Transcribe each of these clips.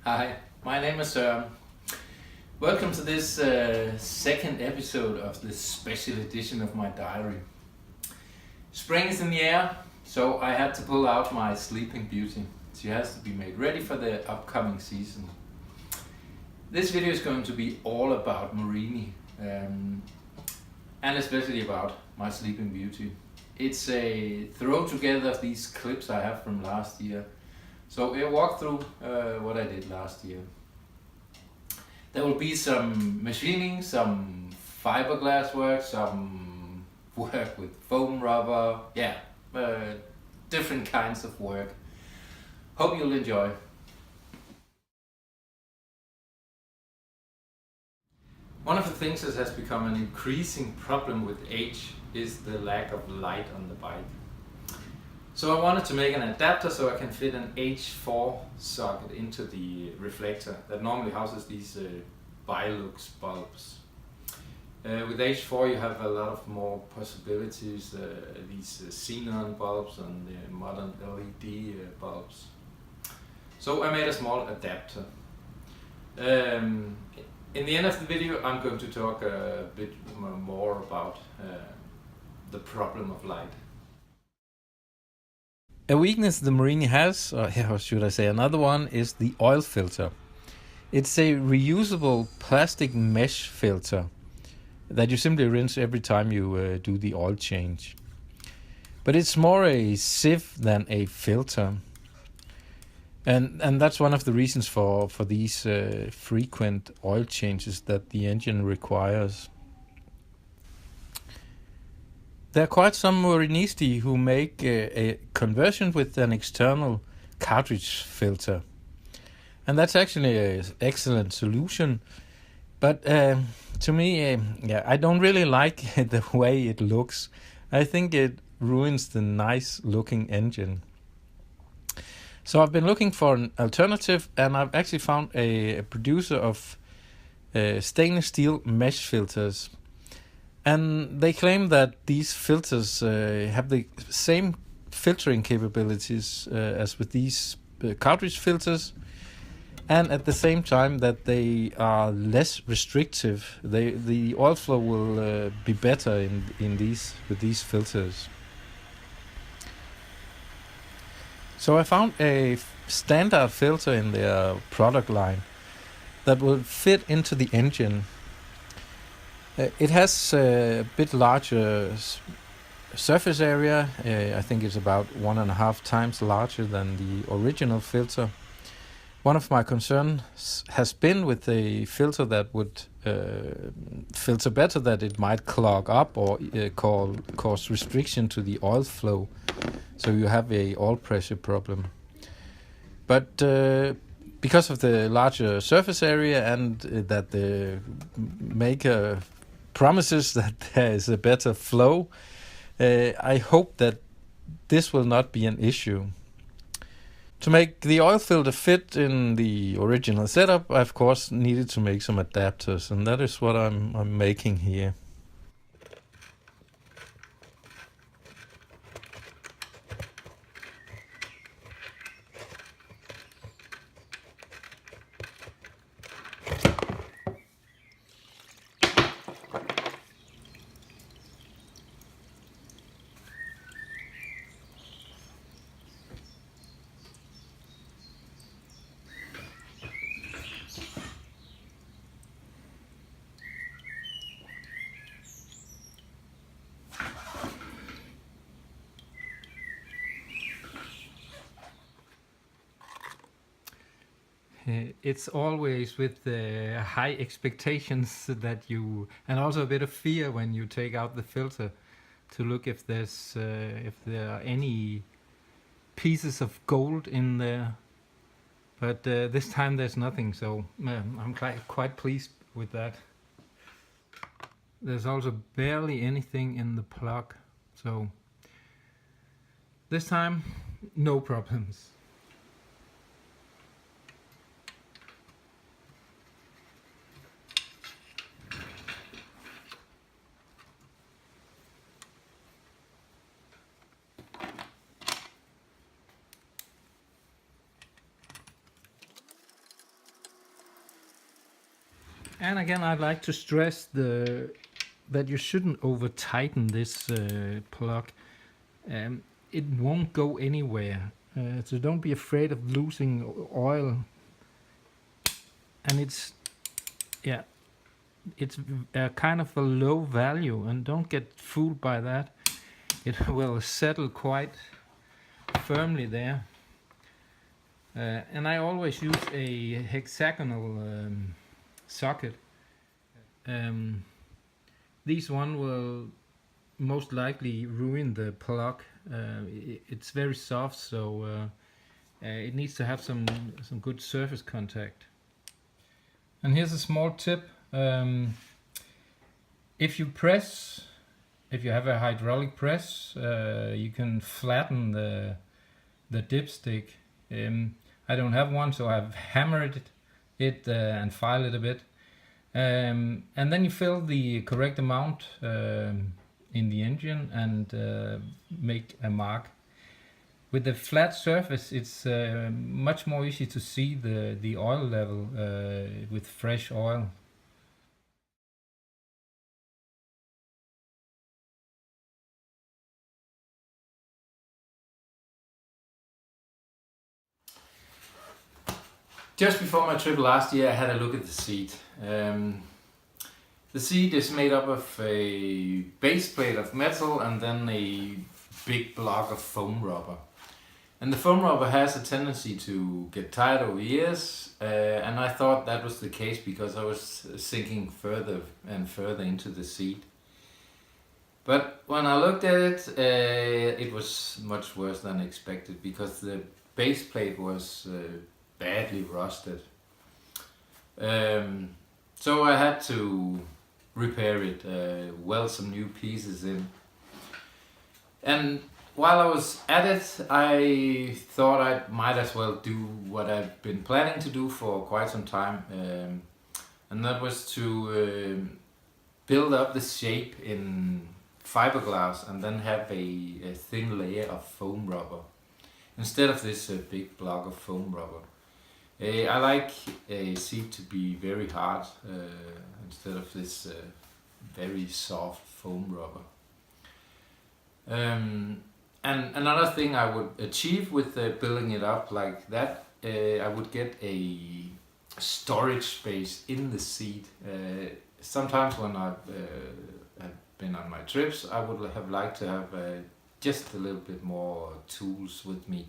Hi, my name is Søren. Welcome to this second episode of this special edition of my diary. Spring is in the air, so I had to pull out my Sleeping Beauty. She has to be made ready for the upcoming season. This video is going to be all about Morini, and especially about my Sleeping Beauty. It's a throw together of these clips I have from last year. So I'll walk through what I did last year. There will be some machining, some fiberglass work, some work with foam rubber, different kinds of work. Hope you'll enjoy. One of the things that has become an increasing problem with age is the lack of light on the bike. So I wanted to make an adapter so I can fit an H4 socket into the reflector that normally houses these Bilux bulbs. With H4 you have a lot of more possibilities, these xenon bulbs and the modern LED bulbs. So I made a small adapter. In the end of the video I'm going to talk a bit more about the problem of light. A weakness the Morini has, or should I say another one, is the oil filter. It's a reusable plastic mesh filter that you simply rinse every time you do the oil change. But it's more a sieve than a filter. And that's one of the reasons for these frequent oil changes that the engine requires. There are quite some Morinisti who make a conversion with an external cartridge filter. And that's actually an excellent solution. But to me, I don't really like the way it looks. I think it ruins the nice looking engine. So I've been looking for an alternative, and I've actually found a producer of stainless steel mesh filters. And they claim that these filters have the same filtering capabilities as with these cartridge filters, and at the same time that they are less restrictive. The oil flow will be better in these with these filters. So I found a standard filter in their product line that will fit into the engine. It has a bit larger surface area. I think it's about 1.5 times larger than the original filter. One of my concerns has been with a filter that would filter better, that it might clog up or cause restriction to the oil flow. So you have a oil pressure problem. But because of the larger surface area and that the maker promises that there is a better flow, I hope that this will not be an issue. To make the oil filter fit in the original setup, I of course needed to make some adapters, and that is what I'm making here. It's always with the high expectations that you, and also a bit of fear when you take out the filter to look if there are any pieces of gold in there. But this time there's nothing, so I'm quite pleased with that. There's also barely anything in the plug, so this time no problems. And again, I'd like to stress that you shouldn't over tighten this plug. It won't go anywhere, so don't be afraid of losing oil. And it's kind of a low value, and don't get fooled by that. It will settle quite firmly there. And I always use a hexagonal socket. This one will most likely ruin the plug. It's very soft, so it needs to have some good surface contact. And here's a small tip. If you have a hydraulic press, you can flatten the dipstick. I don't have one, so I've hammered it and filed it a bit. And then you fill the correct amount in the engine and make a mark. With the flat surface, it's much more easy to see the oil level with fresh oil. Just before my trip last year, I had a look at the seat. The seat is made up of a base plate of metal and then a big block of foam rubber. And the foam rubber has a tendency to get tired over years, and I thought that was the case because I was sinking further and further into the seat. But when I looked at it, it was much worse than expected because the base plate was badly rusted. So I had to repair it, weld some new pieces in. And while I was at it, I thought I might as well do what I've been planning to do for quite some time, and that was to build up the shape in fiberglass and then have a thin layer of foam rubber instead of this big block of foam rubber. I like a seat to be very hard instead of this very soft foam rubber. And another thing I would achieve with building it up like that, I would get a storage space in the seat. Sometimes when I've have been on my trips, I would have liked to have just a little bit more tools with me.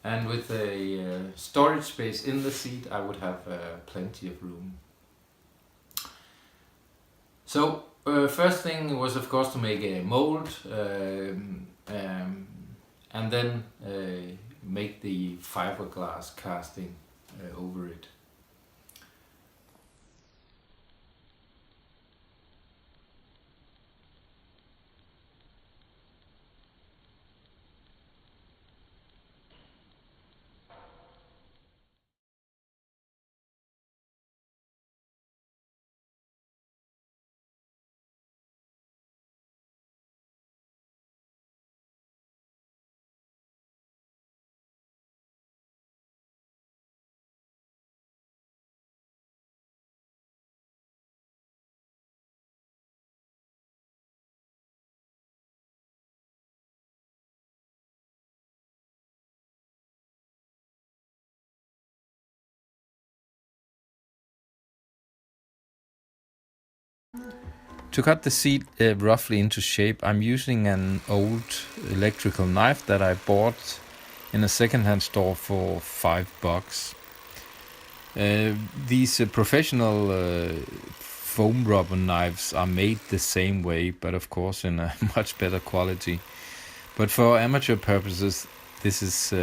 And with a storage space in the seat, I would have plenty of room. So first thing was of course to make a mold and then make the fiberglass casting over it. To cut the seat roughly into shape, I'm using an old electrical knife that I bought in a second-hand store for $5. These professional foam rubber knives are made the same way, but of course in a much better quality. But for amateur purposes, this is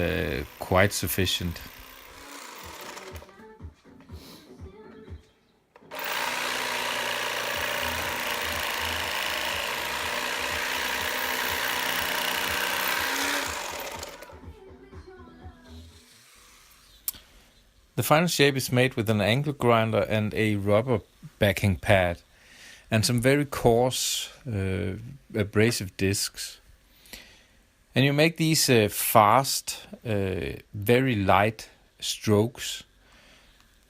quite sufficient. The final shape is made with an angle grinder and a rubber backing pad and some very coarse abrasive discs. And you make these fast, very light strokes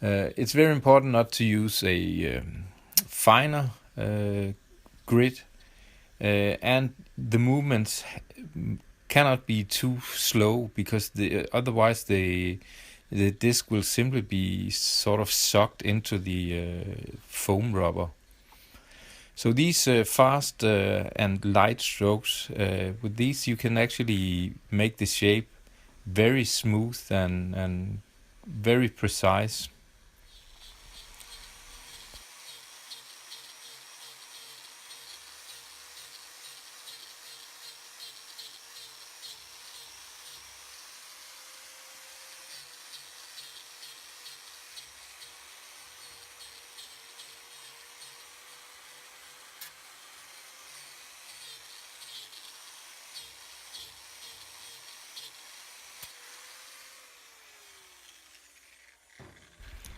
It's very important not to use a finer grid, and the movements cannot be too slow, because otherwise the disc will simply be sort of sucked into the foam rubber. So these fast and light strokes, with these you can actually make the shape very smooth and very precise.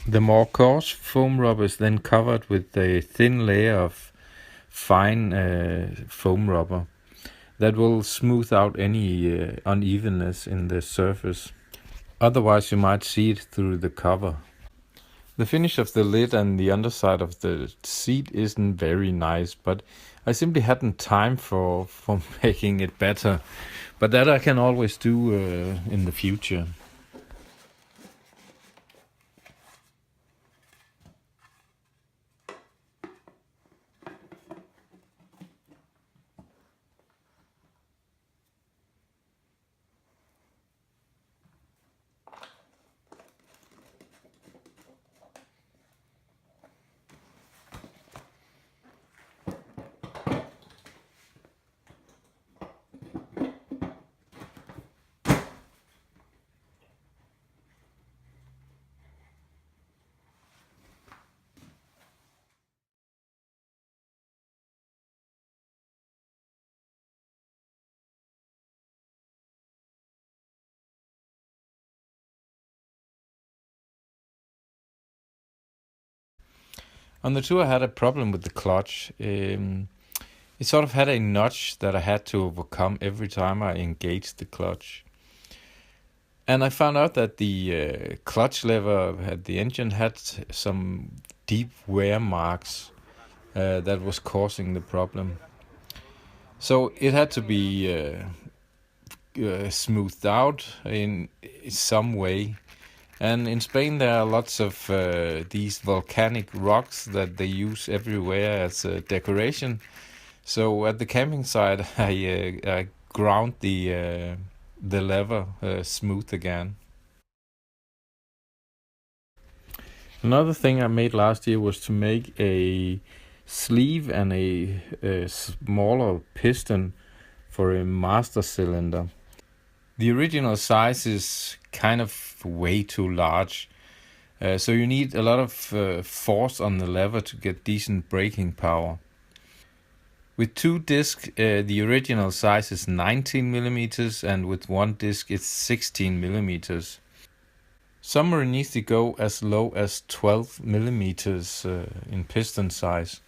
The more coarse foam rubber is then covered with a thin layer of fine foam rubber that will smooth out any unevenness in the surface. Otherwise you might see it through the cover. The finish of the lid and the underside of the seat isn't very nice, but I simply hadn't time for making it better. But that I can always do in the future. On the tour I had a problem with the clutch. It sort of had a notch that I had to overcome every time I engaged the clutch. And I found out that the clutch lever at the engine had some deep wear marks that was causing the problem. So it had to be smoothed out in some way. And in Spain there are lots of these volcanic rocks that they use everywhere as a decoration. So at the camping site I ground the lever smooth again. Another thing I made last year was to make a sleeve and a smaller piston for a master cylinder. The original size is kind of way too large, so you need a lot of force on the lever to get decent braking power. With two discs, the original size is 19 millimeters, and with one disc it's 16 millimeters. Some Morinis go as low as 12 millimeters in piston size.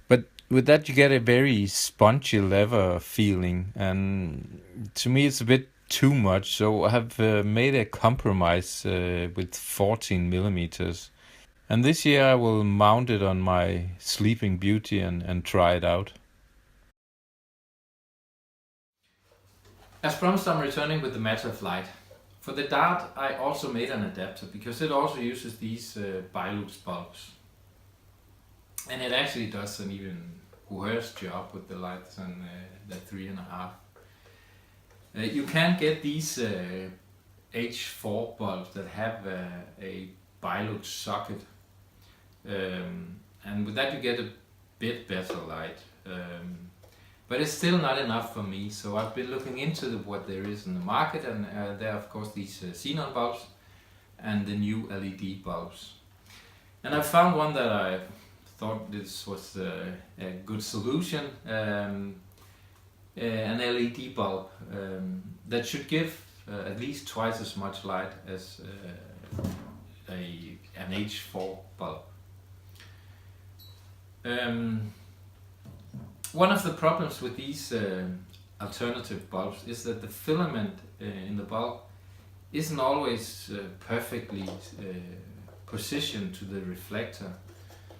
But with that you get a very spongy lever feeling, and to me it's a bit too much, so I have made a compromise with 14 millimeters. And this year I will mount it on my Sleeping Beauty and try it out. As promised, I'm returning with the matter of light. For the Dart, I also made an adapter because it also uses these Bilux bulbs. And it actually does an even worse job with the lights than the 3.5. You can get these H4 bulbs that have a Bilux socket. And with that you get a bit better light. But it's still not enough for me, so I've been looking into what there is in the market, and there are of course these xenon bulbs and the new LED bulbs. And I found one that I thought this was a good solution, an LED bulb that should give at least twice as much light as an H4 bulb. One of the problems with these alternative bulbs is that the filament in the bulb isn't always perfectly position to the reflector,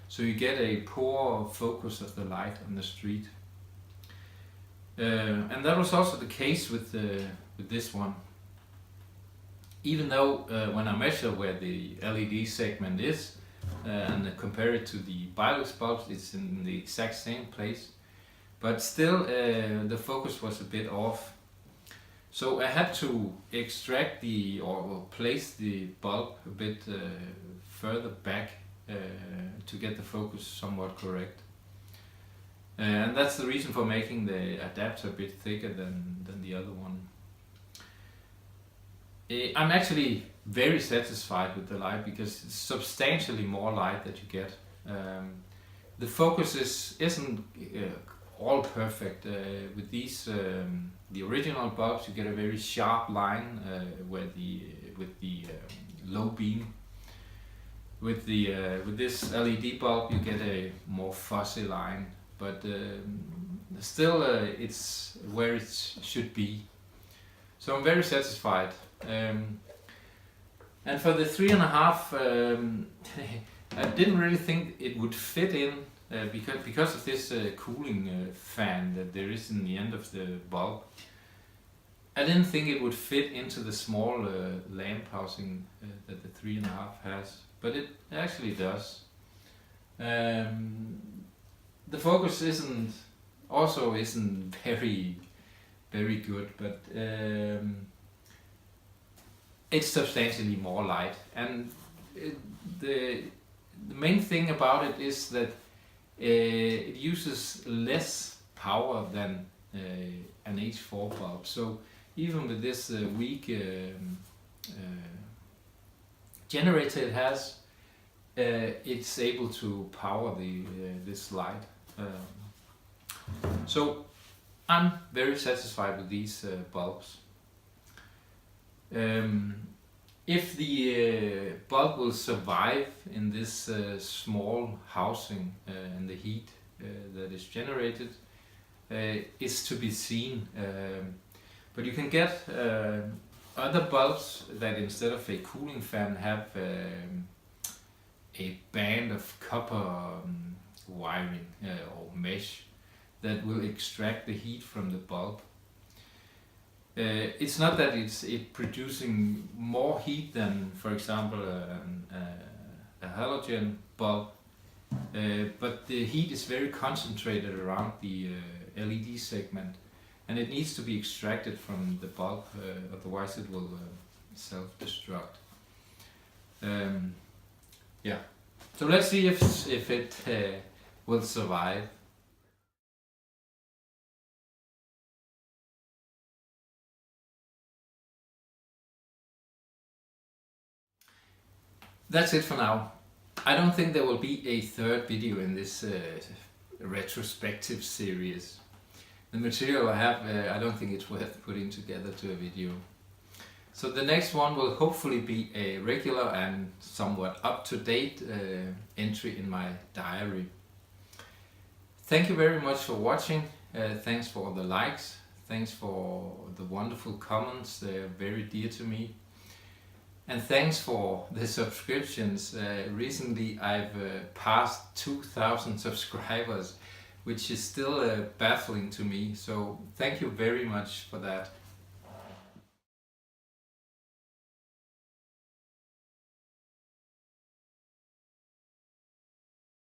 so you get a poor focus of the light on the street. And that was also the case with this one. Even though when I measure where the LED segment is and compare it to the Bilux bulbs, it's in the exact same place, but still the focus was a bit off. So I had to extract or place the bulb a bit further back to get the focus somewhat correct. And that's the reason for making the adapter a bit thicker than the other one. I'm actually very satisfied with the light because it's substantially more light that you get. The focus isn't all perfect. With these, the original bulbs, you get a very sharp line with the low beam. With this LED bulb, you get a more fuzzy line, but still it's where it should be. So I'm very satisfied. And for the 3.5, I didn't really think it would fit in because of this cooling fan that there is in the end of the bulb. I didn't think it would fit into the small lamp housing that the 3.5 has, but it actually does. The focus isn't very good, but it's substantially more light, and the main thing about it is that it uses less power than an H4 bulb. So even with this weak generator it has, it's able to power this light. So I'm very satisfied with these bulbs. If the bulb will survive in this small housing and the heat that is generated is to be seen. But you can get other bulbs that instead of a cooling fan have a band of copper wiring or mesh that will extract the heat from the bulb. It's not that it's producing more heat than, for example, a halogen bulb, but the heat is very concentrated around the LED segment, and it needs to be extracted from the bulb, otherwise it will self-destruct. Yeah, so let's see if it will survive. That's it for now. I don't think there will be a third video in this retrospective series. The material I have, I don't think it's worth putting together to a video. So the next one will hopefully be a regular and somewhat up-to-date entry in my diary. Thank you very much for watching. Thanks for all the likes. Thanks for the wonderful comments. They're very dear to me. And thanks for the subscriptions. Recently I've passed 2,000 subscribers, which is still baffling to me. So thank you very much for that.